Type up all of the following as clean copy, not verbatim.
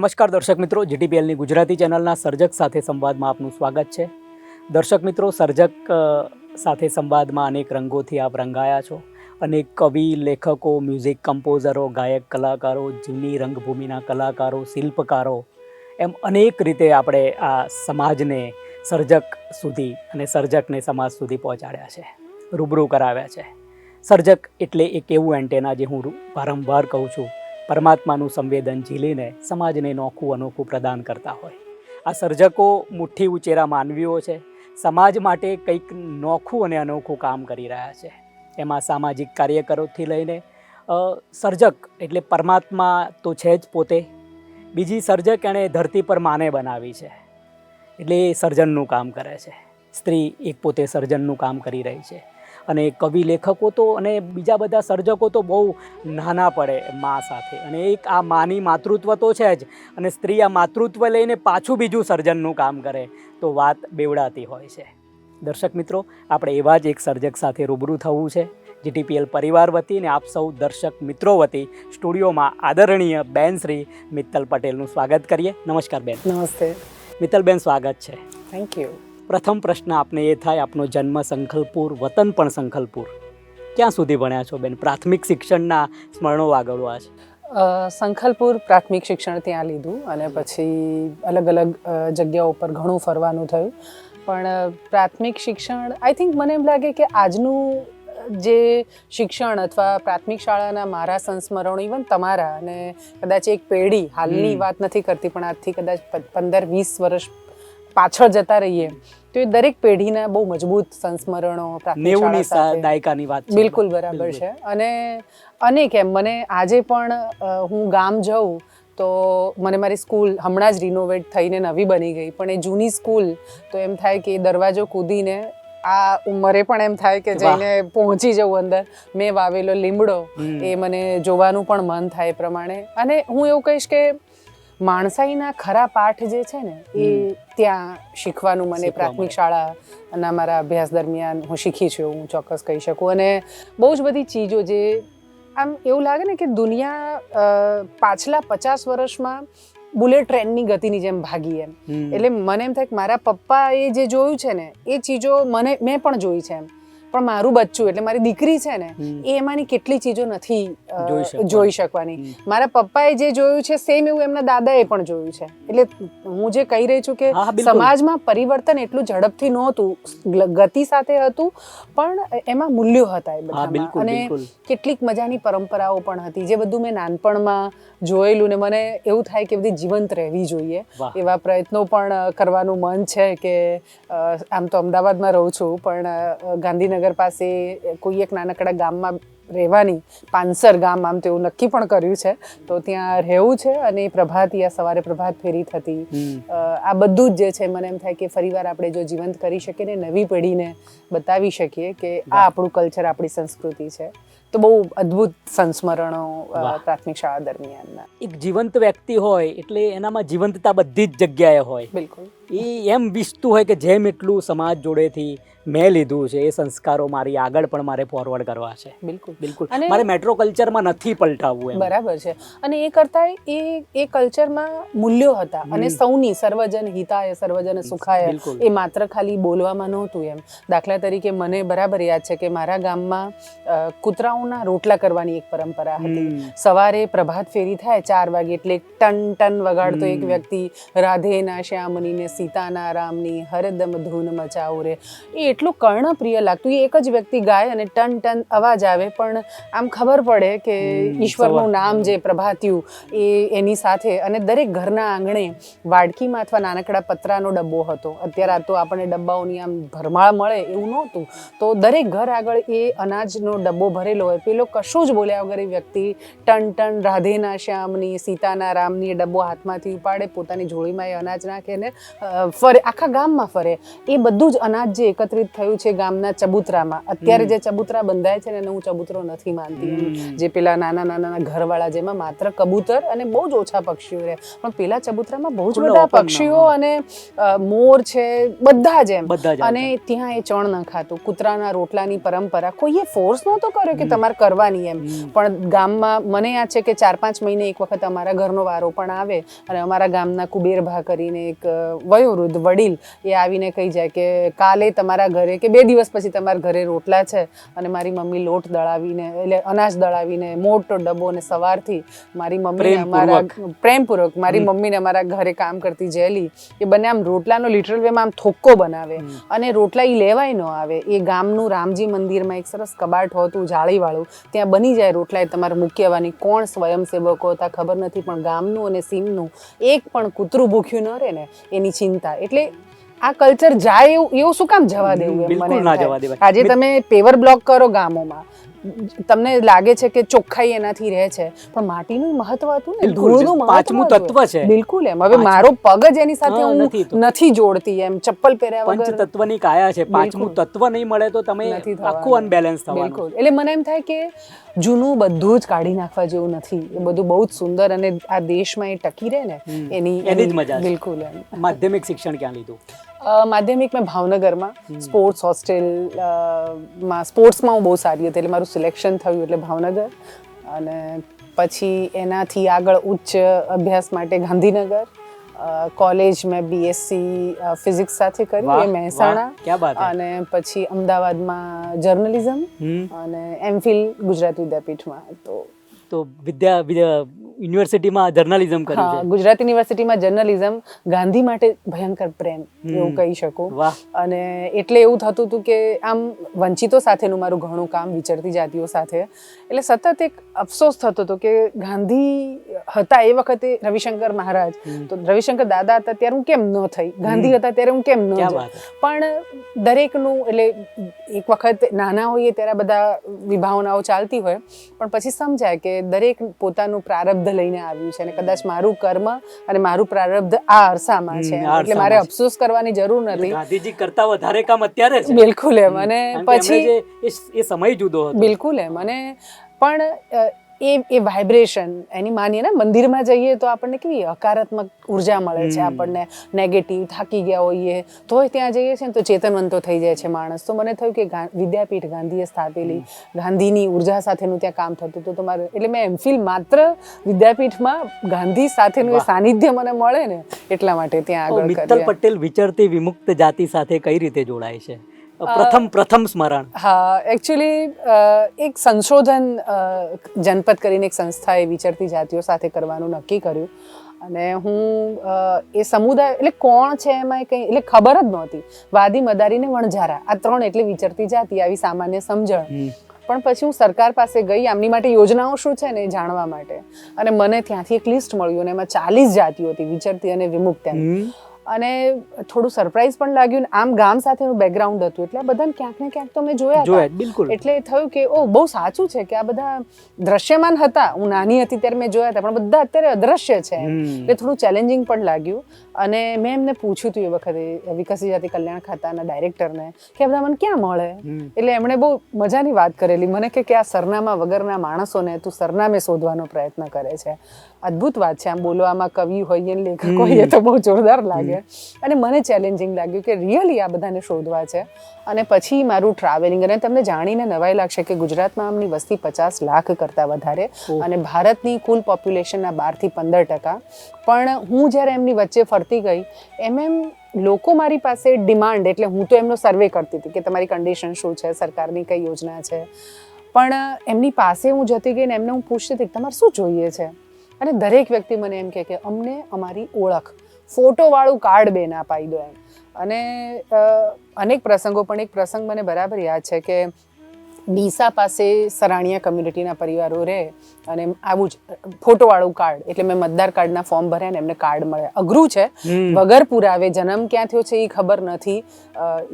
નમસ્કાર દર્શક મિત્રો, જીટીપીએલની ગુજરાતી ચેનલના સર્જક સાથે સંવાદમાં આપનું સ્વાગત છે. દર્શક મિત્રો, સર્જક સાથે સંવાદમાં અનેક રંગોથી આપ રંગાયા છો. અનેક કવિ, લેખકો, મ્યુઝિક કમ્પોઝરો, ગાયક કલાકારો, જૂની રંગભૂમિના કલાકારો, શિલ્પકારો, એમ અનેક રીતે આપણે આ સમાજને સર્જક સુધી અને સર્જકને સમાજ સુધી પહોંચાડ્યા છે, રૂબરૂ કરાવ્યા છે. સર્જક એટલે એક એવું એન્ટેના જે હું વારંવાર કહું છું, પરમાત્માનું સંવેદન ઝીલીને સમાજને નોખું અનોખું પ્રદાન કરતા હોય. આ સર્જકો મુઠ્ઠી ઉચેરા માનવીઓ છે, સમાજ માટે કંઈક નોખું અને અનોખું કામ કરી રહ્યા છે. એમાં સામાજિક કાર્યકરોથી લઈને સર્જક એટલે પરમાત્મા તો છે જ પોતે, બીજી સર્જક એણે ધરતી પર માને બનાવી છે એટલે એ સર્જનનું કામ કરે છે. સ્ત્રી એક પોતે સર્જનનું કામ કરી રહી છે. અને કવિ, લેખકો તો અને બીજા બધા સર્જકો તો બહુ નાના પડે મા સાથે, અને એક આ માની માતૃત્વ તો છે જ, અને સ્ત્રી આ માતૃત્વ લઈને પાછું બીજું સર્જનનું કામ કરે તો વાત બેવડાતી હોય છે. દર્શક મિત્રો, આપણે એવા જ એક સર્જક સાથે રૂબરૂ થવું છે. જીટીપીએલ પરિવાર વતી અને આપ સૌ દર્શક મિત્રો વતી સ્ટુડિયોમાં આદરણીય બેન શ્રી મિત્તલ પટેલનું સ્વાગત કરીએ. નમસ્કાર બેન. નમસ્તે. મિત્તલબેન, સ્વાગત છે. Thank you. પ્રથમ પ્રશ્ન આપને એ થાય, આપનો જન્મ સંખલપુર, વતન પણ સંખલપુર. ક્યાં સુધી ભણ્યા છો બેન? પ્રાથમિક શિક્ષણના સ્મરણો વાગળવા છે. સંખલપુર પ્રાથમિક શિક્ષણ ત્યાં લીધું અને પછી અલગ અલગ જગ્યાઓ પર ઘણું ફરવાનું થયું. પણ પ્રાથમિક શિક્ષણ આઈ થિંક મને એમ લાગે કે આજનું જે શિક્ષણ અથવા પ્રાથમિક શાળાના મારા સંસ્મરણો, ઇવન તમારા, અને કદાચ એક પેઢી, હાલની વાત નથી કરતી પણ આજથી કદાચ 15-20 વર્ષ પાછળ જતા રહીએ તો એ દરેક પેઢીના બહુ મજબૂત સંસ્મરણો પ્રાથમિક શાળા સાથે. દાયકાની વાત બિલકુલ બરાબર છે. અને કેમ મને આજે પણ હું ગામ જાઉં તો મને મારી સ્કૂલ હમણાં જ રિનોવેટ થઈને નવી બની ગઈ, પણ એ જૂની સ્કૂલ તો એમ થાય કે દરવાજો કૂદીને આ ઉંમરે પણ એમ થાય કે જઈને પહોંચી જવું અંદર. મેં વાવેલો લીમડો એ મને જોવાનું પણ મન થાય એ પ્રમાણે. અને હું એવું કહીશ કે માણસાઈના ખરા પાઠ જે છે ને એ ત્યાં શીખવાનું મને પ્રાથમિક શાળાના મારા અભ્યાસ દરમિયાન હું શીખી છું, હું ચોક્કસ કહી શકું. અને બહુ જ બધી ચીજો જે આમ એવું લાગે ને કે દુનિયા પાછલા 50 વર્ષમાં બુલેટ ટ્રેનની ગતિની જેમ ભાગી એમ. એટલે મને એમ થાય કે મારા પપ્પાએ જે જોયું છે ને એ ચીજો મેં પણ જોઈ છે એમ. પણ મારું બચ્ચું એટલે મારી દીકરી છે ને એ એમાંની કેટલી ચીજો નથી જોઈ શકવાની. મારા પપ્પાએ જે જોયું છે સેમ એવું એમના દાદાએ પણ જોયું છે. એટલે હું જે કહી રહી છું કે સમાજમાં પરિવર્તન એટલું ઝડપથી નહોતું, ગતિ સાથે હતું, પણ એમાં મૂલ્યો હતા એ બધામાં. અને કેટલીક મજાની પરંપરાઓ પણ હતી જે બધું મેં નાનપણમાં જોયેલું. ને મને એવું થાય કે બધી જીવંત રહેવી જોઈએ. એવા પ્રયત્નો પણ કરવાનું મન છે કે આમ તો અમદાવાદમાં રહું છું પણ ગાંધીનગર પાસે કોઈ એક નાનકડા ગામમાં રહેવાની, પાંસર ગામ આમ તેવું નક્કી પણ કર્યું છે, તો ત્યાં રહેવું છે. અને પ્રભાતિયા સવારે પ્રભાત ફેરી થતી, આ બધું જ જે છે મને એમ થાય કે ફરીવાર આપણે જો જીવંત કરી શકીએ ને નવી પેઢીને બતાવી શકીએ કે આ આપણું કલ્ચર, આપણી સંસ્કૃતિ છે, તો બહુ અદ્ભુત સંસ્મરણો પ્રાથમિક શાળા દરમિયાનના. એક જીવંત વ્યક્તિ હોય એટલે એનામાં જીવંતતા બધી જ જગ્યાએ હોય. બિલકુલ. એ એમ વિસતું હોય કે જેમ એટલું સમાજ જોડેથી મેં લીધું છે એ સંસ્કારો મારી આગળ પણ મારે ફોરવર્ડ કરવા છે. બિલકુલ બિલકુલ. મારે મેટ્રો કલ્ચરમાં નથી પલટાવવું. બરાબર છે. અને એ કરતાં એ કલ્ચરમાં મૂલ્યો હતા અને સૌની સર્વજન હિતાય સર્વજન સુખાય એ માત્ર ખાલી બોલવામાં નહોતું એમ. દાખલા તરીકે મને બરાબર યાદ છે કે મારા ગામમાં કૂતરાઓના રોટલા કરવાની એક પરંપરા હતી. સવારે પ્રભાત ફેરી થાય 4 વાગે એટલે ટન ટન વગાડતો એક વ્યક્તિ, રાધેના શ્યામની ને સીતાના રામની હરદમ ધૂન મચાવો રે. એ એટલું કર્ણપ્રિય લાગતું. એ એક જ વ્યક્તિ ગાય અને ટન ટન અવાજ આવે પણ આમ ખબર પડે કે ઈશ્વરનું નામ જે પ્રભાત્યું એ એની સાથે. અને દરેક ઘરના આંગણે વાડકીમાં અથવા નાનકડા પતરાનો ડબ્બો હતો. અત્યારે આ તો આપણને ડબ્બાઓની આમ ભરમાળ મળે એવું નહોતું, તો દરેક ઘર આગળ એ અનાજનો ડબ્બો ભરેલો હોય. પેલો કશું જ બોલ્યા વગર એ વ્યક્તિ ટન ટન રાધેના શ્યામની સીતાના રામની ડબ્બો હાથમાંથી ઉપાડે, પોતાની ઝોળીમાં એ અનાજ નાખે ને ફરે, આખા ગામમાં ફરે. એ બધું જ અનાજ જે એકત્રિત થયું છે ગામના ચબૂતરામાં, અત્યારે જે ચબૂતરા બંધાય છે ને એને હું ચબૂતરો નથી માનતી, જે પેલા નાના નાના ઘરવાળા જેમાં માત્ર કબૂતર અને બહુ જ ઓછા પક્ષીઓ રહે, પણ પેલા ચબૂતરામાં બહુ જ બધા પક્ષીઓ અને મોર છે, બધા જ એમ. અને ત્યાં એ ચણ ન ખાતું, કૂતરાના રોટલાની પરંપરા કોઈએ ફોર્સ નહોતો કર્યો કે તમારે કરવાની એમ. પણ ગામમાં મને યાદ છે કે 4-5 મહિને એક વખત અમારા ઘરનો વારો પણ આવે અને અમારા ગામના કુબેરભા કરીને એક વયોવૃદ્ધ વડીલ એ આવીને કહી જાય કે કાલે તમારા ઘરે કે 2 દિવસ પછી તમારા ઘરે રોટલા છે, અને મારી મમ્મી લોટ દળાવીને એટલે અનાજ દળાવીને મોટો ડબ્બો, અને સવારથી મારી મમ્મી અમારા પ્રેમપૂર્વક મારી મમ્મીને અમારા ઘરે કામ કરતી જેલી એ બંને આમ રોટલાનો લિટરલ વેમાં આમ થોક્કો બનાવે, અને રોટલા એ લેવાય ન આવે. એ ગામનું રામજી મંદિરમાં એક સરસ કબાટ હતું જાળીવાળું, ત્યાં બની જાય રોટલા, એ તમારે મૂકી આવવાની. કોણ સ્વયંસેવકો હતા ખબર નથી, પણ ગામનું અને સીમનું એક પણ કૂતરું ભૂખ્યું ન રહે ને એની ચિંતા. એટલે આ કલ્ચર જાય એવું શું કામ જવા દેવું? બિલકુલ ના જવા દેવાય. આજે તમે પેવર બ્લોક કરો ગામોમાં, તમને લાગે છે કે ચોખ્ખાઈ એનાથી રહે છે, પણ માટીનું મહત્વ હતું ને, ધૂળનું પાંચમું તત્વ છે. બિલકુલ એમ. હવે મારો પગ જ એની સાથે હું નથી જોડતી એમ, ચપ્પલ પહેર્યા વગર. પંચ તત્વની કાયા છે, પાંચમું તત્વ નહીં મળે તો તમે આખું અનબેલેન્સ થવાનું. બિલકુલ. એટલે મને એમ થાય કે જૂનું બધું જ કાઢી નાખવા જેવું નથી, એ બધું બહુ જ સુંદર, અને આ દેશમાં એ ટકી રહે ને એની જ મજા. બિલકુલ એમ. માધ્યમિક શિક્ષણ ક્યાં લીધું? માધ્યમિક મેં ભાવનગરમાં સ્પોર્ટ્સ હોસ્ટેલમાં, સ્પોર્ટ્સમાં હું બહુ સારી હતી, એટલે મારું સિલેક્શન થયું એટલે ભાવનગર. અને પછી એનાથી આગળ ઉચ્ચ અભ્યાસ માટે ગાંધીનગર. કોલેજ મેં બીએસસી ફિઝિક્સ સાથે કરી, એ મહેસાણા. અને પછી અમદાવાદમાં જર્નલિઝમ અને એમફિલ ગુજરાત વિદ્યાપીઠમાં. તો યુનિવર્સિટીમાં જર્નલિઝમ કર્યું છે. ગુજરાત યુનિવર્સિટીમાં જર્નલિઝમ. ગાંધી માટે ભયંકર પ્રેમ એવું કહી શકું. અને એટલે એવું થતું હતું કે આમ વંચિતો સાથેનું મારું ઘણું કામ, વિચરતી જાતિઓ સાથે, એટલે સતત એક અફસોસ થતો હતો કે ગાંધી હતા એ વખતે રવિશંકર મહારાજ, તો રવિશંકર દાદા હતા ત્યારે હું કેમ ન થઈ, ગાંધી હતા ત્યારે હું કેમ ન જઈ. પણ દરેકનું, એટલે એક વખત નાના હોઈએ ત્યારે બધા વિભાવનાઓ ચાલતી હોય, પણ પછી સમજાય કે દરેક પોતાનું પ્રારબ્ધ લઈને આવ્યું છે, અને કદાચ મારું કર્મ અને મારું પ્રારબ્ધ આ અરસામાં છે, એટલે મારે અફસોસ કરવાની જરૂર નથી. ગાંધીજી કરતા વધારે કામ અત્યારે છે. બિલકુલ એમ. અને પછી એ સમય જુદો હતો. બિલકુલ એમ. અને પણ એ વાઇબ્રેશન એની માનીએ ને, મંદિરમાં જઈએ તો આપણને કેવી હકારાત્મક ઉર્જા મળે છે, આપણને નેગેટિવ થાકી ગયા હોઈએ તોય ત્યાં જઈએ છીએ ને તો ચેતનવંતો થઈ જાય છે માણસ. તો મને થયું કે વિદ્યાપીઠ ગાંધીએ સ્થાપેલી, ગાંધીની ઉર્જા સાથેનું ત્યાં કામ થતું હતું, તો મારે એટલે મેં એમફિલ માત્ર વિદ્યાપીઠમાં ગાંધી સાથેનું એ સાનિધ્ય મને મળે ને એટલા માટે ત્યાં આગળ કર્યું. મિત્તલ પટેલ વિચરતી વિમુક્ત જાતિ સાથે કઈ રીતે જોડાય છે? પ્રથમ સ્મરણ. હા, એકચ્યુઅલી એક સંશોધન જનપદ કરીને એક સંસ્થાએ વિચરતી જાતિઓ સાથે કરવાનું નક્કી કર્યું, અને હું એ સમુદાય એટલે કોણ છે એમાં કંઈ એટલે ખબર જ નહોતી. વાદી, મદારી ને વણઝારા, આ 3 એટલે વિચરતી જાતિ, આવી સામાન્ય સમજણ. પણ પછી હું સરકાર પાસે ગઈ આમની માટે યોજનાઓ શું છે ને એ જાણવા માટે, અને મને ત્યાંથી એક લિસ્ટ મળ્યું, અને એમાં 40 જાતિઓ હતી વિચરતી અને વિમુક્ત. અને થોડું સરપ્રાઈઝ પણ લાગ્યું, ને આમ ગામ સાથેનું બેકગ્રાઉન્ડ હતું, એટલે આ બધાને ક્યાંક ને ક્યાંક તો મેં જોયા હતા. એટલે થયું કે ઓ બહુ સાચું છે કે આ બધા દ્રશ્યમાન હતા, હું નાની હતી ત્યારે મેં જોયા હતા, પણ બધા અત્યારે અદ્રશ્ય છે. એટલે થોડું ચેલેન્જિંગ પણ લાગ્યું. અને મેં એમને પૂછ્યું હતું એ વખતે વિકસિત જાતિ કલ્યાણ ખાતાના ડાયરેક્ટરને કે બધા મને ક્યાં મળે. એટલે એમણે બહુ મજાની વાત કરેલી મને કે આ સરનામા વગરના માણસોને તું સરનામે શોધવાનો પ્રયત્ન કરે છે. અદ્ભુત વાત છે. આમ બોલવામાં કવિ હોઈએ ને લેખક હોઈએ તો બહુ જોરદાર લાગે. અને મને ચેલેન્જિંગ લાગ્યું કે રિયલી આ બધાને શોધવા છે. અને પછી મારું ટ્રાવેલિંગ, અને તમને જાણીને નવાઈ લાગશે કે ગુજરાતમાં આમની વસ્તી 50 લાખ કરતાં વધારે, અને ભારતની કુલ પોપ્યુલેશનના 12 થી 15%. પણ હું જ્યારે એમની વચ્ચે ફરતી ગઈ એમ લોકો મારી પાસે ડિમાન્ડ, એટલે હું તો એમનો સર્વે કરતી હતી કે તમારી કન્ડિશન શું છે, સરકારની કઈ યોજના છે, પણ એમની પાસે હું જતી ગઈ ને એમને હું પૂછતી હતી તમારે શું જોઈએ છે, અને દરેક વ્યક્તિ મને એમ કે અમને અમારી ઓળખ, ફોટોવાળું કાર્ડ બેન અપાઈ દો એમ. અને અનેક પ્રસંગો, પણ એક પ્રસંગ મને બરાબર યાદ છે કે ડીસા પાસે સરાણીયા કમ્યુનિટીના પરિવારો રહે, અને આવું જ ફોટોવાળું કાર્ડ, એટલે મેં મતદાર કાર્ડના ફોર્મ ભર્યા ને એમને કાર્ડ મળે. અઘરું છે, વગર પુરાવે, જન્મ ક્યાં થયો છે એ ખબર નથી.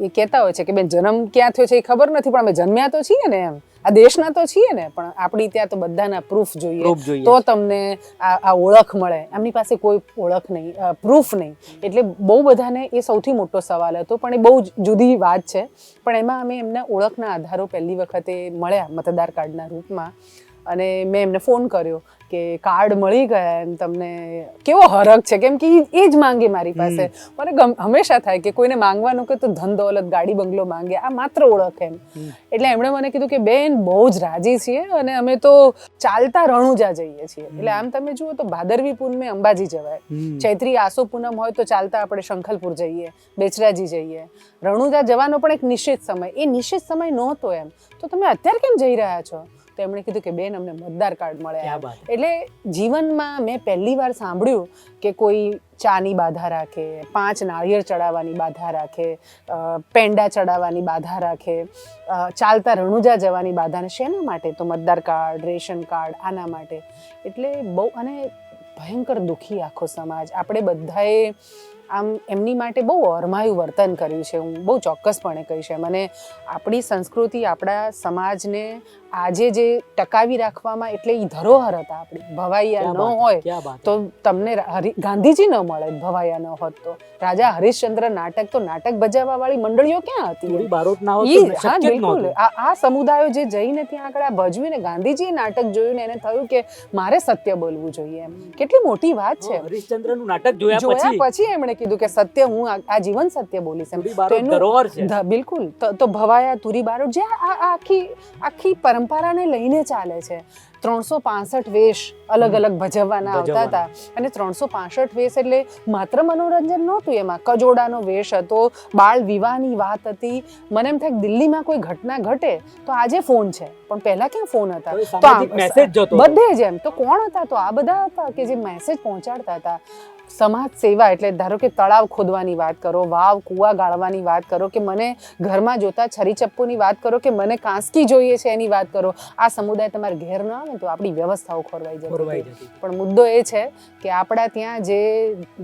એ કહેતા હોય છે કે બેન જન્મ ક્યાં થયો છે એ ખબર નથી, પણ અમે જન્મ્યા તો છીએ ને એમ. આ દેશના તો છીએ ને, પણ આપણી ત્યાં તો બધાના પ્રૂફ જોઈએ Proof જોઈએ. તો તમને આ ઓળખ મળે. એમની પાસે કોઈ ઓળખ નહીં, પ્રૂફ નહીં. એટલે બહુ બધાને એ સૌથી મોટો સવાલ હતો, પણ એ બહુ જુદી વાત છે. પણ એમાં અમે એમના ઓળખના આધારો પહેલી વખતે મળ્યા મતદાર કાર્ડના રૂપમાં, અને મેં એમને ફોન કર્યો કે કાર્ડ મળી ગયા એમ, તમને કેવો હરખ છે, કેમ કે એ જ માંગે મારી પાસે. મને હંમેશા થાય કે કોઈને માંગવાનું કે તો ધન દોલત ગાડી બંગલો માંગે, આ માત્ર ઓળખ એમ. એટલે એમણે મને કીધું કે બેન બહુ જ રાજી છીએ અને અમે તો ચાલતા રણુજા જઈએ છીએ. એટલે આમ તમે જુઓ તો ભાદરવી પૂનમે અંબાજી જવાય, ચૈત્રી આસો પૂનમ હોય તો ચાલતા આપણે શંખલપુર જઈએ, બેચરાજી જઈએ. રણુજા જવાનો પણ એક નિશ્ચિત સમય, એ નિશ્ચિત સમય નહોતો એમ. તો તમે અત્યારે કેમ જઈ રહ્યા છો? તો એમણે કીધું કે બેન અમને મતદાર કાર્ડ મળે. એટલે જીવનમાં મેં પહેલી વાર સાંભળ્યું કે કોઈ ચાની બાધા રાખે, 5 નાળિયેર ચડાવવાની બાધા રાખે, પેંડા ચડાવવાની બાધા રાખે, ચાલતા રણુજા જવાની બાધા. ને શેના માટે? તો મતદાર કાર્ડ, રેશન કાર્ડ, આના માટે. એટલે બહુ, અને ભયંકર દુઃખી આખો સમાજ. આપણે બધાએ આમ એમની માટે બહુ અરમાયું વર્તન કર્યું છે. હું બહુ ચોક્કસપણે કહીશ એમ. અને આપણી સંસ્કૃતિ, આપણા સમાજને આજે જે ટકાવી રાખવામાં, એટલે એ ધરોહર હતા આપણી. ભવાઈયા ન હોય તો તમને ગાંધીજી ન મળે, ભવાઈયા ન હોત તો. રાજા હરિશ્ચંદ્ર નાટક, તો નાટક ભજવવા વાળી મંડળીઓ ક્યાં હતી? હા બિલકુલ. આ સમુદાયો જે જઈને ત્યાં આગળ આ ભજવીને, ગાંધીજીએ નાટક જોયું ને એને થયું કે મારે સત્ય બોલવું જોઈએ એમ. કેટલી મોટી વાત છે. હરિશ્ચંદ્રનું નાટક જોયા પછી એમણે કીધું કે સત્ય, હું આ જીવન સત્ય બોલીશ એમ. બિલકુલ. તો ભવાયા, તુરી બારોટ, જે આખી પરંપરાને લઈને ચાલે છે. 365 વેશ અલગ અલગ ભજવવાના આવતા હતા. અને 365 વેશ એટલે માત્ર મનોરંજન નહોતું, એમાં કજોડાનો વેશ હતો, બાળ વિવાહની વાત હતી. મને એમ થાય દિલ્હીમાં કોઈ ઘટના ઘટે તો આજે ફોન છે, પણ પહેલા ક્યાં ફોન હતા? બધે જ એમ. તો કોણ હતા? તો આ બધા હતા કે જે મેસેજ પહોંચાડતા હતા. સમાજ સેવા એટલે ધારો કે તળાવ ખોદવાની વાત કરો, વાવ કૂવા ગાળવાની વાત કરો, કે મને ઘરમાં જોતા છરી ચપ્પુની વાત કરો, કે મને કાંસકી જોઈએ છે એની વાત કરો. આ સમુદાય તમારે ઘેર ન આવે તો આપણી વ્યવસ્થાઓ ખોરવાઈ જતી. પણ મુદ્દો એ છે કે આપણા ત્યાં જે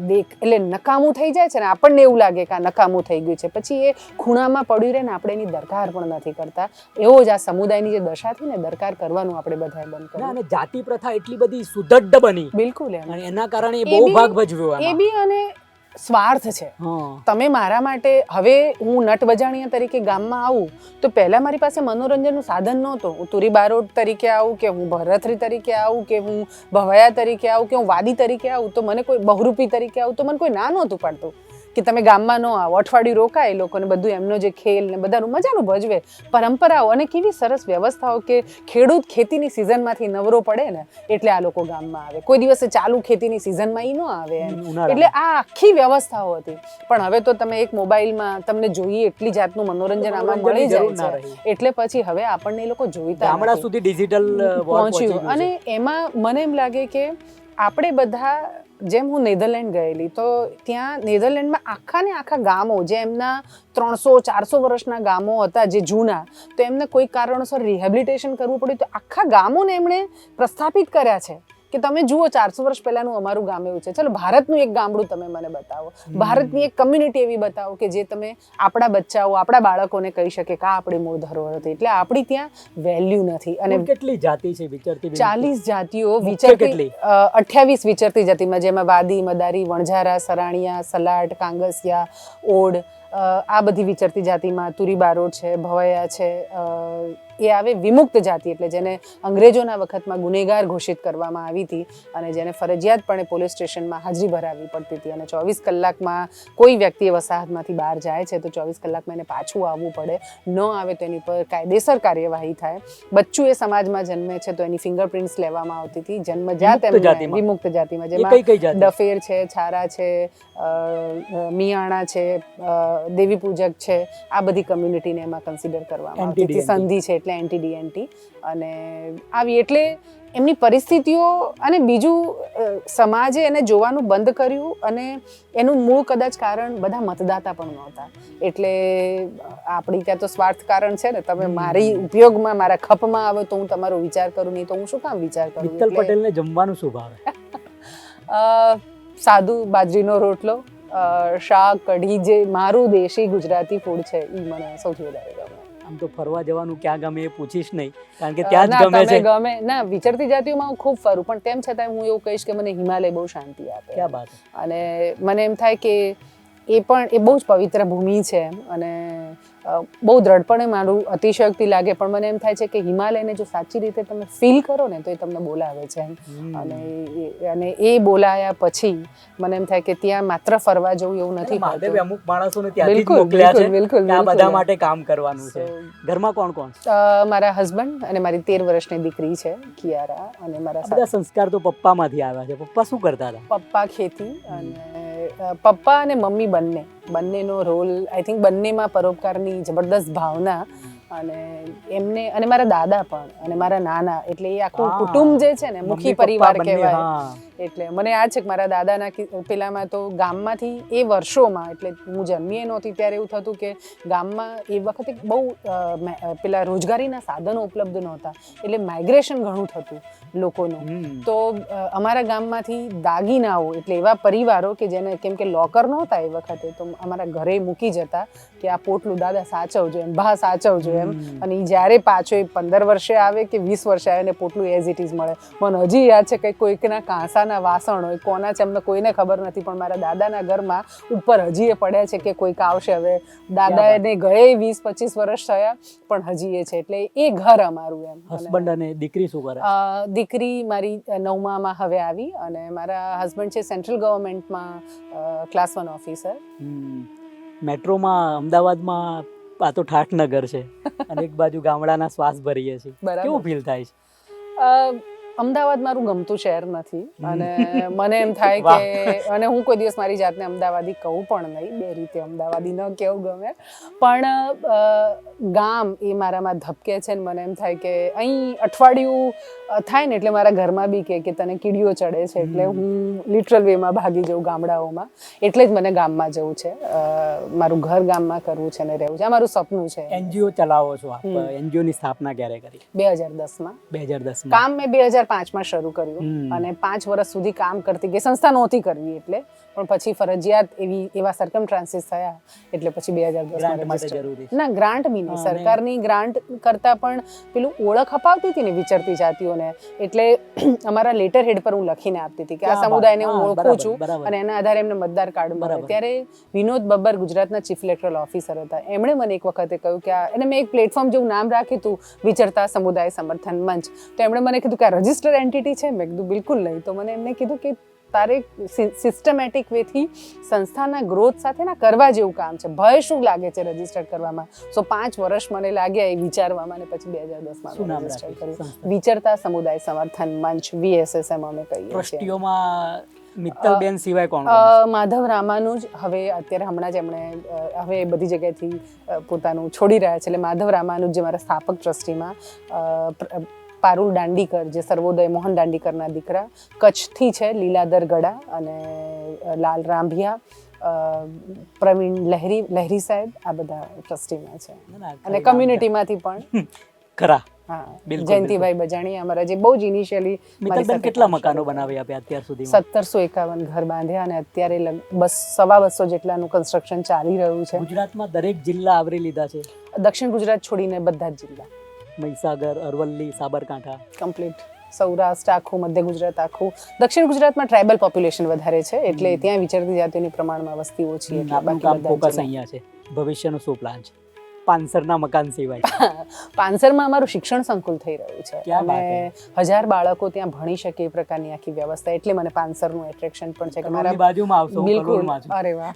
એટલે નકામું થઈ જાય છે ને, આપણને એવું લાગે કે આ નકામું થઈ ગયું છે, પછી એ ખૂણામાં પડ્યું રહે ને આપણે એની દરકાર પણ નથી કરતા. એવો જ આ સમુદાયની જે દશા થઈ ને, દરકાર કરવાનું આપણે બધાએ બંધ કર્યું. અને જાતિ પ્રથા એટલી બધી સુદૃઢ બની. બિલકુલ. એના કારણે બહુ ભાગ ભજવ્યો. એ બી, અને સ્વાર્થ છે. તમે મારા માટે, હવે હું નટ બજાણિયા તરીકે ગામમાં આવું તો પહેલા મારી પાસે મનોરંજનનું સાધન નહોતું. હું તુરી બારોટ તરીકે આવું, કે હું ભરથરી તરીકે આવું, કે હું ભવૈયા તરીકે આવું, કે હું વાદી તરીકે આવું, તો મને કોઈ બહુરૂપી તરીકે આવું તો મને કોઈ ના નહોતું પાડતું કે તમે ગામમાં ન આવો. અઠવાડિયું રોકાય, લોકોને બધું એમનો જે ખેલ ને બધાનું મજાનું ભજવે, પરંપરાઓ, અને કેવી સરસ વ્યવસ્થાઓ કે ખેડૂત ખેતીની સિઝનમાંથી નવરો પડે ને એટલે આ લોકો ગામમાં આવે. કોઈ દિવસે ચાલુ ખેતીની સિઝનમાં એ ન આવે એમ. એટલે આ આખી વ્યવસ્થાઓ હતી. પણ હવે તો તમે એક મોબાઈલમાં તમને જોઈએ એટલી જાતનું મનોરંજન આમાં મળી જાય છે. એટલે પછી હવે આપણને એ લોકો જોઈતા ગામડા સુધી ડિજિટલ પહોંચ્યું. અને એમાં મને એમ લાગે કે આપણે બધા, જેમ હું નેધરલેન્ડ ગયેલી, તો ત્યાં નેધરલેન્ડમાં આખા ગામો, જે એમના 300-400 વર્ષના ગામો હતા જે જૂના, તો એમને કોઈ કારણોસર રિહેબિલિટેશન કરવું પડ્યું, તો આખા ગામોને એમણે પ્રસ્થાપિત કર્યા છે. કે તમે જુઓ 400 વર્ષ પહેલાનું અમારું ગામ એવું છે. ચલો ભારતનું એક ગામડું તમે મને બતાવો, ભારતની એક કમ્યુનિટી એવી બતાવો કે જે તમે આપણા બચ્ચાઓ, આપણા બાળકોને કહી શકે કે આ આપણી મૂળ ધરોહર હતી. એટલે આપણી ત્યાં વેલ્યુ નથી. અને કેટલી જાતિ છે વિચરતી? 40 જાતિઓ વિચરતી, 28 વિચરતી જાતિમાં, જેમાં વાદી, મદારી, વણઝારા, સરાણીયા, સલાટ, કાંગસિયા, ઓડ, આ બધી વિચરતી જાતિમાં તુરી બારોટ છે, ભવૈયા છે. એ આવે વિમુક્ત જાતિ, એટલે જેને અંગ્રેજોના વખતમાં ગુનેગાર ઘોષિત કરવામાં આવી હતી અને જેને ફરજિયાતપણે પોલીસ સ્ટેશનમાં હાજરી ભરાવવી પડતી હતી. અને 24 કલાકમાં કોઈ વ્યક્તિ વસાહતમાંથી બહાર જાય છે તો 24 કલાકમાં એને પાછું આવવું પડે. ન આવે તો એની પર કાયદેસર કાર્યવાહી થાય. બચ્ચું એ સમાજમાં જન્મે છે તો એની ફિંગરપ્રિન્ટ્સ લેવામાં આવતી હતી જન્મજાત વિમુક્ત જાતિમાં, જેમાં ડફેર છે, છારા છે, મિયાણા છે, દેવી પૂજક છે, આ બધી કમ્યુનિટીને એમાં કન્સિડર કરવામાં આવતી હતી. સંધિ છે એટલે એન્ટી ડીએનટી અને આવી. એટલે એમની પરિસ્થિતિઓ, અને બીજું સમાજે એને જોવાનું બંધ કર્યું, અને એનું મૂળ કદાચ કારણ બધા મતદાતા પણ નહોતા. એટલે આપણી ત્યાં તો સ્વાર્થ કારણ છે ને, તમે મારી ઉપયોગમાં, મારા ખપમાં આવે તો હું તમારો વિચાર કરું, નહીં તો હું શું કામ વિચાર કરું. મિત્તલ પટેલને જમવાનું શું ભાવે? સાદું બાજરીનો રોટલો, શાક, કઢી, જે મારું દેશી ગુજરાતી ફૂડ છે એ મને સૌથી વધારે ગમે. આમ તો ફરવા જવાનું ક્યાં ગમે એ પૂછીશ નહીં, કારણ કે ત્યાં જ ના, ગમે તમે છે. ગમે ના, વિચરતી જાતિઓમાં હું ખૂબ ફરું, પણ તેમ છતાં હું એવું કહીશ કે મને હિમાલય બહુ શાંતિ આપે. ક્યાં બાત છે. અને મને એમ થાય કે એ બહુ જ પવિત્ર ભૂમિ છે અને બહુ દ્રઢપણે મારું અતિશયોક્તિ લાગે, પણ મને એમ થાય છે કે હિમાલયને જો સાચી રીતે તમે ફીલ કરો ને તો એ તમને બોલાવે છે. અને એ બોલાયા પછી મને એમ થાય કે ત્યાં માત્ર ફરવા જવું એવું નથી મહાદેવે હોતું. અમુક માણસોને ત્યાંથી જ બિલકુલ, મોકલ્યા છે બિલકુલ, કે આ બિલકુલ. બધા માટે કામ કરવાનું છે. So, ઘરમાં કોણ કોણ? મારા હસબન્ડ અને મારી 13 વર્ષની દીકરી છે કિયારા, અને આ મારા બધા સંસ્કાર તો પપ્પામાંથી આવ્યા છે. પપ્પા શું કરતા હતા? પપ્પા ખેતી, અને પપ્પા અને મમ્મી બંનેનો રોલ આઈ થિંક બંનેમાં પરોપકારની જબરદસ્ત ભાવના, અને એમને અને મારા દાદા પણ અને મારા નાના, એટલે એ આખું હા. કુટુંબ જે છે ને મુખી મમ્મી, પપ્પા પરિવાર બંને, કહેવાય. હા. એટલે મને યાદ છે કે મારા દાદાના પેલામાં તો ગામમાંથી એ વર્ષોમાં, એટલે હું જન્મીએ નહોતી ત્યારે એવું થતું કે ગામમાં એ વખતે બહુ પેલા રોજગારીના સાધનો ઉપલબ્ધ નહોતા, એટલે માઇગ્રેશન ઘણું થતું લોકોનું. તો અમારા ગામમાંથી દાગીનાઓ, એટલે એવા પરિવારો કે જેને, કેમ કે લોકર નહોતા એ વખતે, તો અમારા ઘરે મૂકી જતા કે આ પોટલું દાદા સાચવજો એમ, ભા સાચવજો એમ. અને એ જ્યારે પાછો એ 15 વર્ષે આવે કે 20 વર્ષે આવે ને પોટલું એઝ ઇટ ઇઝ મળે. મને હજી યાદ છે કે કોઈકના કાંસાના વાસણ હોય, કોના છે અમને કોઈને ખબર નથી, પણ મારા દાદાના ઘરમાં ઉપર હજી એ પડ્યા છે કે કોઈક આવશે. હવે દાદાને ગયે 20-25 વર્ષ થયા પણ હજી એ છે, એટલે એ ઘર અમારું એમ. હસબન્ડ અને દીકરી શું કરે? દીકરી મારી 9મામાં હવે આવી, અને મારા હસબન્ડ છે સેન્ટ્રલ ગવર્મેન્ટમાં ક્લાસ 1 ઓફિસર. મેટ્રોમાં અમદાવાદમાં આ તો ઠાઠનગર છે અને એક બાજુ ગામડાના શ્વાસ ભરીએ છીએ. બરાબર. કેવું ફીલ થાય છે? અમદાવાદ મારું ગમતું શહેર નથી, અને મને એમ થાય કે, અને હું કોઈ દિવસ મારી જાતને અમદાવાદી કહું પણ નહીં, બે રીતે અમદાવાદી ન કેવું ગમે, પણ ગામ એ મારામાં ધબકે છે. ને મને એમ થાય કે અહીં અઠવાડિયું થાય ને એટલે મારા ઘરમાં બી કે તને કીડીઓ ચડે છે, એટલે હું લિટરલ વેમાં ભાગી જાઉં ગામડાઓમાં. એટલે જ મને ગામમાં જવું છે, મારું ઘર ગામમાં કરવું છે ને રહેવું છે, આ મારું સપનું છે. એનજીઓ ચલાવો છો આપ, એનજીઓ ની સ્થાપના ક્યારે કરી? 2010માં. 2010. કામ મેં 2005માં શરૂ કર્યું, અને 5 વર્ષ સુધી કામ કરતી ગઈ. સંસ્થા નહોતી કરવી એટલે, પણ પછી ફરજિયાત એવા સરકમસ્ટાન્સીસ થયા, એટલે પછી 2010 ના, ગ્રાન્ટ બી નહીં, સરકારની ગ્રાન્ટ કરતા પણ પેલું ઓળખ અપાવતી હતી ને વિચરતી જાતિઓને, એટલે અમારા લેટર હેડ પર હું લખીને આપતી હતી કે આ સમુદાયને હું ઓળખું છું, અને એના આધારે એમને મતદાર કાર્ડ મળે. ત્યારે વિનોદ બબ્બર ગુજરાતના ચીફ ઇલેક્ટોરલ ઓફિસર હતા, એમણે મને એક વખતે કહ્યું કે અને મેં એક પ્લેટફોર્મ જેવું નામ રાખ્યું હતું, વિચરતા સમુદાય સમર્થન મંચ. તો એમણે મને કીધું કે આ રજિસ્ટર્ડ એન્ટિટી છે? મેં કીધું બિલકુલ નહીં. તો મને એમને કીધું કે તારે સિસ્ટમેટિક વેથી સંસ્થાના ગ્રોથ સાથે ના કરવા જેવું કામ છે, ભય શું લાગે છે રજિસ્ટર કરવામાં? સો 5 વર્ષ મને લાગ્યા એ વિચારવામાં, અને પછી 2010માં રજિસ્ટર કર્યું, વિચરતા સમુદાય સમર્થન મંચ, VSSM અમે કહીએ છીએ. ટ્રસ્ટીઓમાં મિત્તલબેન સિવાય કોણ? માધવ રામાનું જ હવે અત્યારે હમણાં જ એમણે હવે બધી જગ્યાએથી પોતાનું છોડી રહ્યા છે, એટલે માધવ રામાનું જે મારા સ્થાપક ટ્રસ્ટીમાં, પારુલ દાંડીકર જે સર્વોદય મોહન દાંડીકરના દીકરા, કચ્છથી છે લીલાધર ગડા, અને લાલ રાંભિયા, પ્રવીણ લહેરી સાહેબ, આ બધા ટ્રસ્ટીમાં છે. અને કમ્યુનિટીમાંથી પણ ખરા. હા, જયંતિભાઈ બજાણી અમારા જે બહુ જ ઇનિશિયલી. મિત્તલબેન કેટલા મકાનો બનાવી આપ્યા અત્યાર સુધી? 1751 ઘર બાંધ્યા, અને અત્યારે 250 જેટલાનું કન્સ્ટ્રક્શન ચાલી રહ્યું છે. ગુજરાતમાં દરેક જિલ્લા આવરી લીધા છે? દક્ષિણ ગુજરાત છોડીને બધા જ જિલ્લા, મહીસાગર, અરવલ્લી, સાબરકાંઠા, કમ્પ્લીટ. સૌરાષ્ટ્ર આખું, મધ્ય ગુજરાત આખું. દક્ષિણ ગુજરાતમાં ટ્રાઇબલ પોપ્યુલેશન વધારે છે, એટલે ત્યાં વિચરતી જાતિઓની પ્રમાણમાં વસ્તી ઓછી, એટલે બાકી બધા ફોકસ અહીંયા છે. ભવિષ્યનો શું પ્લાન છે પાંસરના મકાન સિવાય? પાંસરમાં અમારું શિક્ષણ સંકુલ થઈ રહ્યું છે, અને 1000 બાળકો ત્યાં ભણી શકે એ પ્રકારની આખી વ્યવસ્થા, એટલે મને પાંસરનું એટ્રેક્શન પણ છે કે મારા બાજુમાં આવશો. બિલકુલ. અરે વાહ.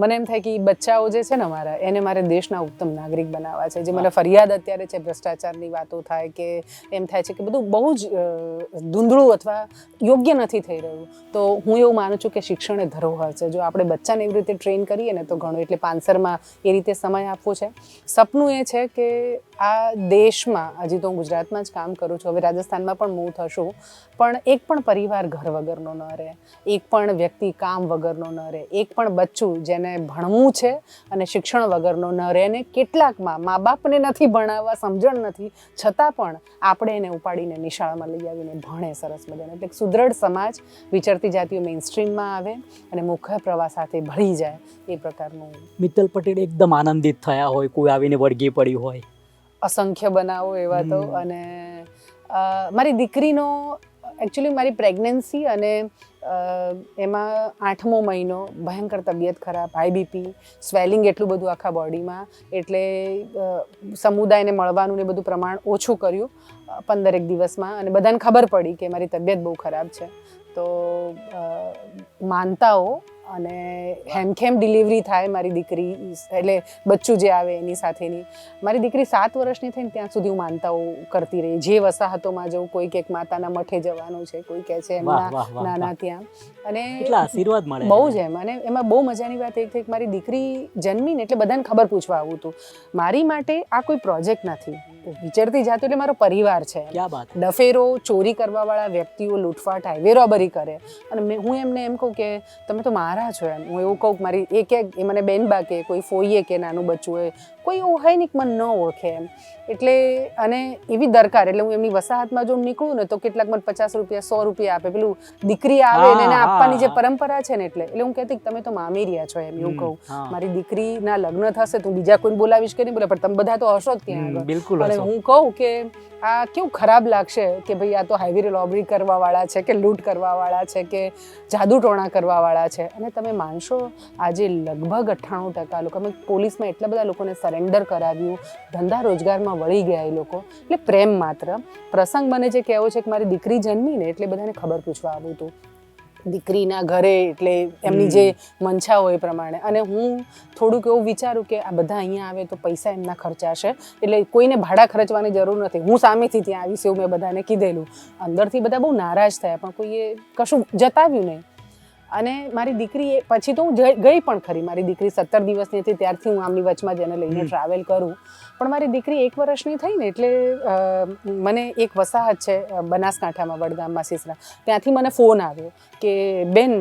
મને એમ થાય કે બચ્ચાઓ જે છે ને મારા, એને મારે દેશના ઉત્તમ નાગરિક બનાવવા છે. જે મને ફરિયાદ અત્યારે છે ભ્રષ્ટાચારની વાતો થાય કે એમ થાય છે કે બધું બહુ જ ધૂંધળું અથવા યોગ્ય નથી થઈ રહ્યું, તો હું એવું માનું છું કે શિક્ષણ એ ધરોહર છે. જો આપણે બચ્ચાને એવી રીતે ટ્રેન કરીએ ને તો ઘણું, એટલે પાંસરમાં એ રીતે સમય આપવો છે. સપનું એ છે કે આ દેશમાં, હજી તો હું ગુજરાતમાં જ કામ કરું છું, હવે રાજસ્થાનમાં પણ મૂવ થશું, પણ એક પણ પરિવાર ઘર વગરનો ન રહે, એક પણ વ્યક્તિ કામ વગરનો ન રહે, એક પણ બચ્ચું જેને ભણવું છે અને શિક્ષણ વગરનો ન રહે. અને કેટલાકમાં મા બાપને નથી ભણાવવા, સમજણ નથી, છતાં પણ આપણે એને ઉપાડીને નિશાળમાં લઈ આવીને ભણે સરસ મજાને. એટલે સુદૃઢ સમાજ, વિચરતી જાતિઓ મેઇન સ્ટ્રીમમાં આવે અને મુખ્ય પ્રવાહ સાથે ભળી જાય, એ પ્રકારનું. મિત્તલ પટેલ એકદમ આનંદિત થયા હોય હોય, કોઈ આવીને વળગી પડ્યું હોય? અસંખ્ય બનાવો એવા તો. અને મારી દીકરીનો એકચ્યુઅલી મારી પ્રેગ્નન્સી અને એમાં 8મો મહિનો ભયંકર તબિયત ખરાબ, હાઈ બીપી, સ્વેલિંગ એટલું બધું આખા બોડીમાં, એટલે સમુદાયને મળવાનું ને બધું પ્રમાણ ઓછું કર્યું 15 દિવસમાં. અને બધાને ખબર પડી કે મારી તબિયત બહુ ખરાબ છે. તો માનતાઓ અને હેમખેમ ડિલિવરી થાય મારી દીકરી, એટલે બચ્ચું જે આવે એની સાથેની. મારી દીકરી 7 વર્ષની થઈને ત્યાં સુધી હું માનતાઓ કરતી રહી. જે વસાહતોમાં જવું, કોઈ કે માતાના મઠે જવાનું છે, કોઈ કહે છે એમના નાના ત્યાં. અને કેટલા આશીર્વાદ મળે બહુ જ એમ. અને એમાં બહુ મજાની વાત એ થઈ કે મારી દીકરી જન્મીને એટલે બધાને ખબર પૂછવા આવું હતું. મારી માટે આ કોઈ પ્રોજેક્ટ નથી, વિચારતી જાતો એટલે મારો પરિવાર છે. ક્યાં વાત. ડફેરો, ચોરી કરવાવાળા વ્યક્તિઓ લૂંટફાટ, હાઈવે રોબરી કરે, અને હું એમને એમ કહું કે તમે તો મારા છો એમ. હું એવું કહું કે મારી એ મને બેન બા કે કોઈ ફોઈએ કે નાનું બચ્ચું હોય, કોઈ એવું હોય ને કે મને ન ઓળખે એમ. એટલે અને એવી દરકાર, એટલે હું એમની વસાહતમાં જો નીકળું ને તો કેટલાક મને 50 રૂપિયા 100 રૂપિયા આપે. પેલું દીકરી આવે ને એને આપવાની જે પરંપરા છે ને, એટલે હું કહેતી કે તમે તો મામી રહ્યા છો એમ. એવું કહું મારી દીકરીના લગ્ન થશે તો બીજા કોઈને બોલાવીશ કે નહીં બોલે, પણ તમે બધા તો હશો જ ત્યાં આગળ. બિલકુલ. અને હું કહું કે આ કેવું ખરાબ લાગશે કે ભાઈ આ તો હાઈવે રોબરી કરવાવાળા છે, કે લૂંટ કરવાવાળા છે, કે જાદુ ટોણા કરવાવાળા છે. અને તમે માનશો આજે લગભગ 98% લોકો, અમે પોલીસમાં એટલા બધા લોકોને સરેન્ડર કરાવ્યું, ધંધા રોજગારમાં વળી ગયા એ લોકો. એટલે પ્રેમ માત્ર. પ્રસંગ મને જે કહેવો છે કે મારી દીકરી જન્મીને એટલે બધાને ખબર પૂછવા આવ્યું હતું દીકરીના ઘરે, એટલે એમની જે મંછા હોય એ પ્રમાણે. અને હું થોડુંક એવું વિચારું કે આ બધા અહીંયા આવે તો પૈસા એમના ખર્ચાશે, એટલે કોઈને ભાડા ખર્ચવાની જરૂર નથી, હું સામેથી ત્યાં આવીશ એવું મેં બધાને કીધેલું. અંદરથી બધા બહુ નારાજ થયા, પણ કોઈએ કશું જતાવ્યું નહીં. અને મારી દીકરી પછી તો હું ગઈ પણ ખરી. મારી દીકરી 17 દિવસની હતી ત્યારથી હું આમની વચમાં જ એને લઈને ટ્રાવેલ કરું. પણ મારી દીકરી 1 વર્ષની થઈ ને એટલે મને એક વસાહત છે બનાસકાંઠામાં, વડગામમાં, સિસરા, ત્યાંથી મને ફોન આવ્યો કે બેન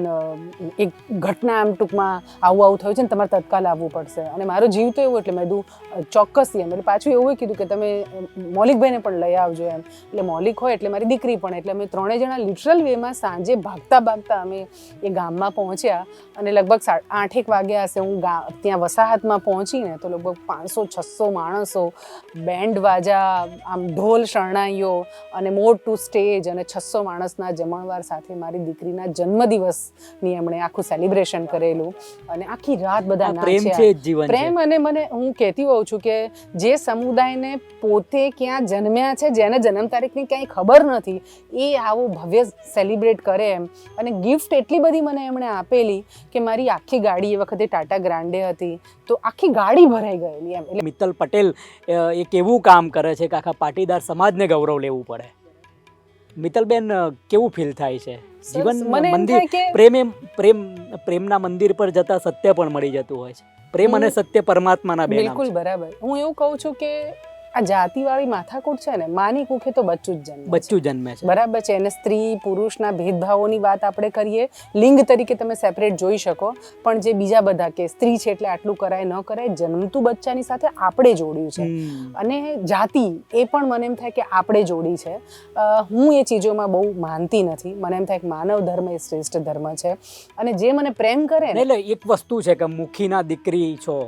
એક ઘટના આમ ટૂંકમાં આવું થયું છે ને તમારે તત્કાલ આવવું પડશે. અને મારો જીવ તો એવું, એટલે મેં કીધું ચોક્કસથી એમ. એટલે પાછું એવું કીધું કે તમે મૌલિકભાઈને પણ લઈ આવજો એમ. એટલે મૌલિક હોય એટલે મારી દીકરી પણ, એટલે અમે 3 જણા લિટરલ વેમાં સાંજે ભાગતા અમે એ ગામમાં પહોંચ્યા. અને લગભગ 8-1 વાગ્યા હશે. હું ત્યાં વસાહતમાં પહોંચીને તો લગભગ 500-600 માણસો, બેન્ડ વાજા, આમ ઢોલ શરણાઈઓ અને મોટું સ્ટેજ, અને 600 માણસના જમણવાર સાથે મારી દીકરીના જન્મદિવસની એમણે આખું સેલિબ્રેશન કરેલું. અને આખી રાત બધા નાચ્યા. પ્રેમ. અને હું કહેતી હોઉં છું કે જે સમુદાયને પોતે ક્યાં જન્મ્યા છે, જેને જન્મ તારીખની ક્યાંય ખબર નથી, એ આવું ભવ્ય સેલિબ્રેટ કરે એમ. અને ગિફ્ટ એટલી બધી મને એમણે આપેલી કે મારી આખી ગાડી, એ વખતે ટાટા ગ્રાન્ડે હતી, તો આખી ગાડી ભરાઈ ગયેલી એમ. એટલે મિત્તલ પટેલ એક એવું કામ કરે છે કે આખા પાટીદાર સમાજને ગૌરવ લેવું પડે. મિત્તલબેન, કેવું ફીલ થાય છે? જીવન મંદિર, પ્રેમના મંદિર પર જતા સત્ય પણ મળી જતું હોય છે. પ્રેમ અને સત્ય પરમાત્માના બે નામ છે. બિલકુલ બરાબર. હું એવું કહું છું કે આ જાતિવાળી માથાકૂટ છે ને, માની કુખે તો બચ્ચું જન્મે છે. બરાબર છે. અને સ્ત્રી પુરુષના ભેદભાવોની વાત આપણે કરીએ, લિંગ તરીકે તમે સેપરેટ જોઈ શકો, પણ જે બીજા બધા કે સ્ત્રી છે એટલે આટલું કરાય ન કરાય, જન્મતું બચ્ચાની સાથે આપણે જોડ્યું છે. અને જાતિ એ પણ મને એમ થાય કે આપણે જોડી છે. હું એ ચીજોમાં બહુ માનતી નથી. મને એમ થાય કે માનવ ધર્મ એ શ્રેષ્ઠ ધર્મ છે. અને જે મને પ્રેમ કરે ને, એટલે એક વસ્તુ છે કે મુખીના દીકરી છો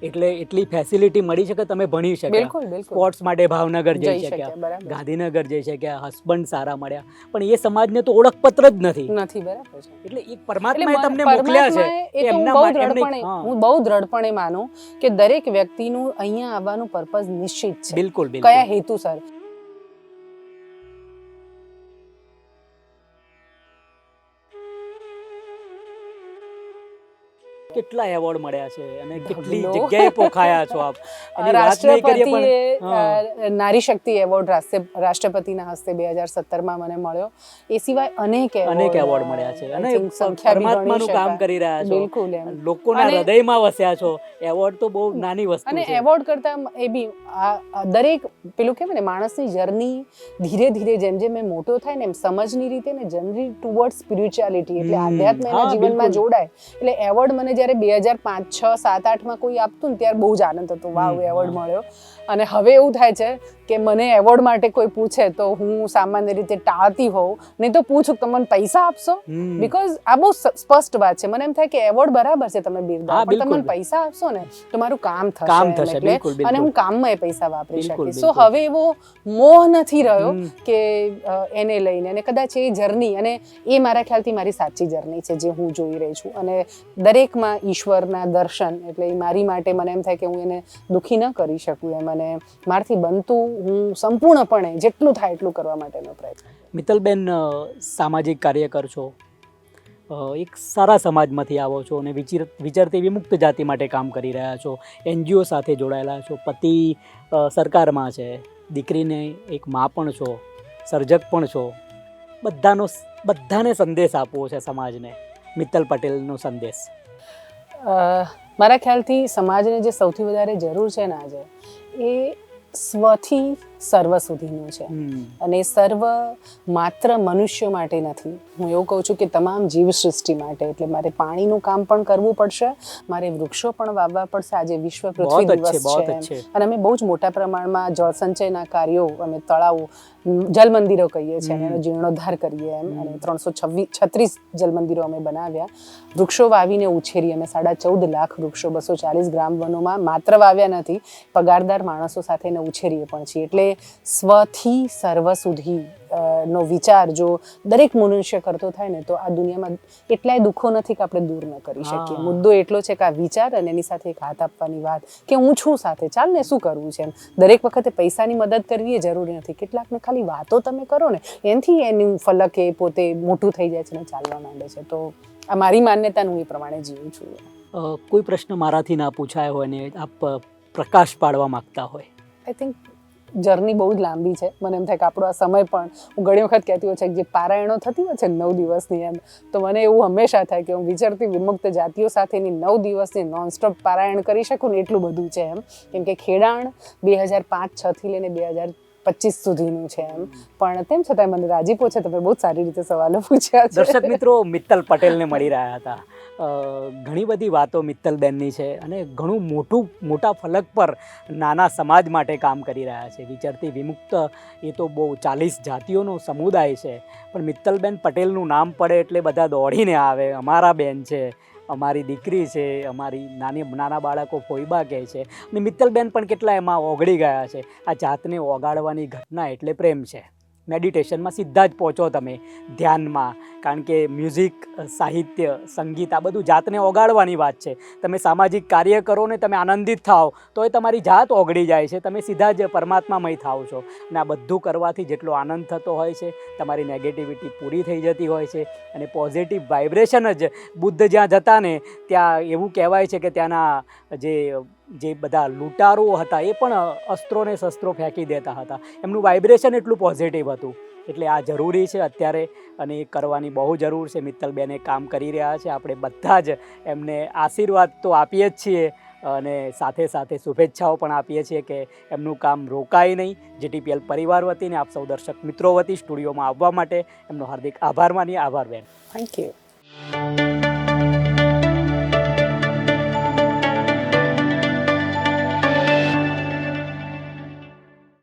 એટલે એટલી ફેસિલિટી મળી છે કે તમે ભણી શકો. બિલકુલ. સ્પોર્ટ્સ માટે ભાવનગર જઈ શક્યા, ગાંધીનગર જઈ શક્યા, હસબન્ડ સારા મળ્યા, પણ એ સમાજને તો ઓળખપત્ર જ નથી. બરાબર છે. એટલે એક પરમાત્માએ તમને મોકલ્યા છે. હું બહુ દ્રઢપણે માનું કે દરેક વ્યક્તિનું અહીંયા આવવાનું પર્પઝ નિશ્ચિત છે. બિલકુલ. કયા હેતુસર. કેટલા એવોર્ડ મળ્યા છે અને કેટલી જગ્યાએ પોખાયા છો આપ. રાષ્ટ્રપતિએ નારી શક્તિ એવોર્ડ રાષ્ટ્રપતિના હસ્તે 2017માં મને મળ્યો. એ સિવાય અનેક એવોર્ડ મળ્યા છે. અને પરમાત્માનું કામ કરી રહ્યા છો. બિલકુલ. લોકોના હૃદયમાં વસ્યા છો. એવોર્ડ તો બહુ નાની વસ્તુ છે. અને એવોર્ડ કરતા એ બી દરેક પેલું કહેવાય ને, માણસની જર્ની ધીરે ધીરે જેમ જેમ મોટો થાય ને એમ સમજની રીતે ને જર્ની ટુવર્ડ સ્પિરિચ્યુઆલિટી, એટલે આધ્યાત્મ એના જીવનમાં જોડાય. એટલે એવોર્ડ મને જ્યારે 2005, 6, 7, 8માં કોઈ આપતું ને ત્યારે બહુ જ આનંદ હતો. વાવ, એવોર્ડ મળ્યો. અને હવે એવું થાય છે કે મને એવોર્ડ માટે કોઈ પૂછે તો હું સામાન્ય રીતે ટાળતી હોઉં, નહીં તો પૂછું તમે મને પૈસા આપશો, બીકોઝ આ બહુ સ્પષ્ટ વાત છે. મને એમ થાય કે એવોર્ડ બરાબર છે તમે બિરદાવો, પણ તમે મને પૈસા આપશો ને તો મારું કામ થશે એટલે, અને હું કામમાં એ પૈસા વાપરી શકીશ. સો હવે એવો મોહ નથી રહ્યો કે એને લઈને, અને કદાચ એ જર્ની, અને એ મારા ખ્યાલથી મારી સાચી જર્ની છે જે હું જોઈ રહી છું, અને દરેકમાં ઈશ્વરના દર્શન, એટલે મારી માટે મને એમ થાય કે હું એને દુઃખી ન કરી શકું એમ, અને મારાથી બનતું હું સંપૂર્ણપણે જેટલું થાય એટલું કરવા માટેનો પ્રયત્ન. મિત્તલબેન, સામાજિક કાર્યકર છો, એક સારા સમાજમાંથી આવો છો અને વિચરતી વિમુક્ત જાતિ માટે કામ કરી રહ્યા છો, NGO સાથે જોડાયેલા છો, પતિ સરકારમાં છે, દીકરીને એક મા પણ છો, સર્જક પણ છો, બધાને સંદેશ આપવો છે સમાજને, મિત્તલ પટેલનો સંદેશ. મારા ખ્યાલથી સમાજને જે સૌથી વધારે જરૂર છે ને આજે, એ સ્વથી સર્વ સુધીનું છે, અને સર્વ માત્ર મનુષ્યો માટે નથી. હું એવું કહું છું કે તમામ જીવસૃષ્ટિ માટે. એટલે મારે પાણીનું કામ પણ કરવું પડશે, મારે વૃક્ષો પણ વાવવા પડશે. આજે વિશ્વ પૃથ્વી દિવસ છે અને અમે બહુ જ મોટા પ્રમાણમાં જળ સંચયના કાર્યો, અમે તળાવો, જલ મંદિરો કહીએ છીએ, એનો જીર્ણોદ્ધાર કરીએ એમ, અને 336 જલ મંદિરો અમે બનાવ્યા. વૃક્ષો વાવીને ઉછેરી અમે 14.5 લાખ વૃક્ષો 240 ગ્રામ વનોમાં માત્ર વાવ્યા નથી, પગારદાર માણસો સાથે એને ઉછેરીએ પણ છીએ. એટલે સ્વથી સર્વ સુધી નો વિચાર જો દરેક મનુષ્ય કરતો થાય ને, તો આ દુનિયામાં એટલાય દુઃખો નથી કે આપણે દૂર ન કરી શકીએ. મુદ્દો એટલો છે કે આ વિચાર અને એની સાથે એક હાથ આપવાની વાત, કે હું છું સાથે, ચાલ ને શું કરવું છે એમ. દરેક વખતે પૈસાની મદદ કરવી એ જરૂરી નથી. કેટલાકને ખાલી વાતો તમે કરો ને, એનાથી એનું ફલક એ પોતે મોટું થઈ જાય છે ને ચાલવા માંડે છે. તો આ મારી માન્યતાનું હું એ પ્રમાણે જીવું છું. કોઈ પ્રશ્ન મારાથી ના પૂછાયો હોય ને આપ પ્રકાશ પાડવા માંગતા હોય? આઈ થિંક જર્ની બહુ જ લાંબી છે. મને એમ થાય કે આપણો આ સમય પણ, હું ઘણી વખત કહેતી હોય છે કે જે પારાયણો થતી હોય છે 9 દિવસની એમ, તો મને એવું હંમેશા થાય કે હું વિચરતી વિમુક્ત જાતિઓ સાથેની 9 દિવસની નોનસ્ટોપ પારાયણ કરી શકું ને, એટલું બધું છે એમ. કેમ કે ખેડાણ 2005-06 થી લઈને 2025 સુધીનું છે એમ. પણ તેમ છતાં મને રાજીપો છે, તમે બહુ જ સારી રીતે સવાલો પૂછ્યા છે. દર્શક મિત્રો, મિત્તલ પટેલને મળી રહ્યા હતા. ઘણી બધી વાતો મિત્તલબેનની છે, અને ઘણું મોટા ફલક પર નાના સમાજ માટે કામ કરી રહ્યા છે. વિચરતી વિમુક્ત એ તો બહુ 40 જાતિઓનો સમુદાય છે, પણ મિત્તલબેન પટેલનું નામ પડે એટલે બધા દોડીને આવે. અમારા બેન છે, અમારી દીકરી છે, અમારી નાના બાળકો ફોઈબા કહે છે, અને મિત્તલબેન પણ કેટલા એમાં ઓગળી ગયા છે. આ જાતને ઓગાળવાની ઘટના એટલે પ્રેમ છે. મેડિટેશનમાં સીધા જ પહોંચો તમે, ધ્યાનમાં, કારણ કે મ્યુઝિક, સાહિત્ય, સંગીત આ બધું જાતને ઓગાળવાની વાત છે. તમે સામાજિક કાર્ય કરો ને તમે આનંદિત થાઓ તો એ તમારી જાત ઓગળી જાય છે, તમે સીધા જ પરમાત્મામય થાઓ છો. અને આ બધું કરવાથી જેટલો આનંદ થતો હોય છે, તમારી નેગેટિવિટી પૂરી થઈ જતી હોય છે, અને પોઝિટિવ વાઇબ્રેશન જ, બુદ્ધ જ્યાં જતા ને ત્યાં એવું કહેવાય છે કે ત્યાંના જે બધા લૂંટારો હતા એ પણ અસ્ત્રોને શસ્ત્રો ફેંકી દેતા હતા. એમનું વાઇબ્રેશન એટલું પોઝિટિવ હતું. એટલે આ જરૂરી છે અત્યારે, અને એ કરવાની બહુ જરૂર છે. મિત્તલબેન કામ કરી રહ્યા છે. આપણે બધા જ એમને આશીર્વાદ તો આપીએ જ છીએ, અને સાથે સાથે શુભેચ્છાઓ પણ આપીએ છીએ કે એમનું કામ રોકાય નહીં. GTPL પરિવાર વતીને આપ સૌ દર્શક મિત્રો વતી સ્ટુડિયોમાં આવવા માટે એમનો હાર્દિક આભાર માનીએ. આભાર બેન. Thank you.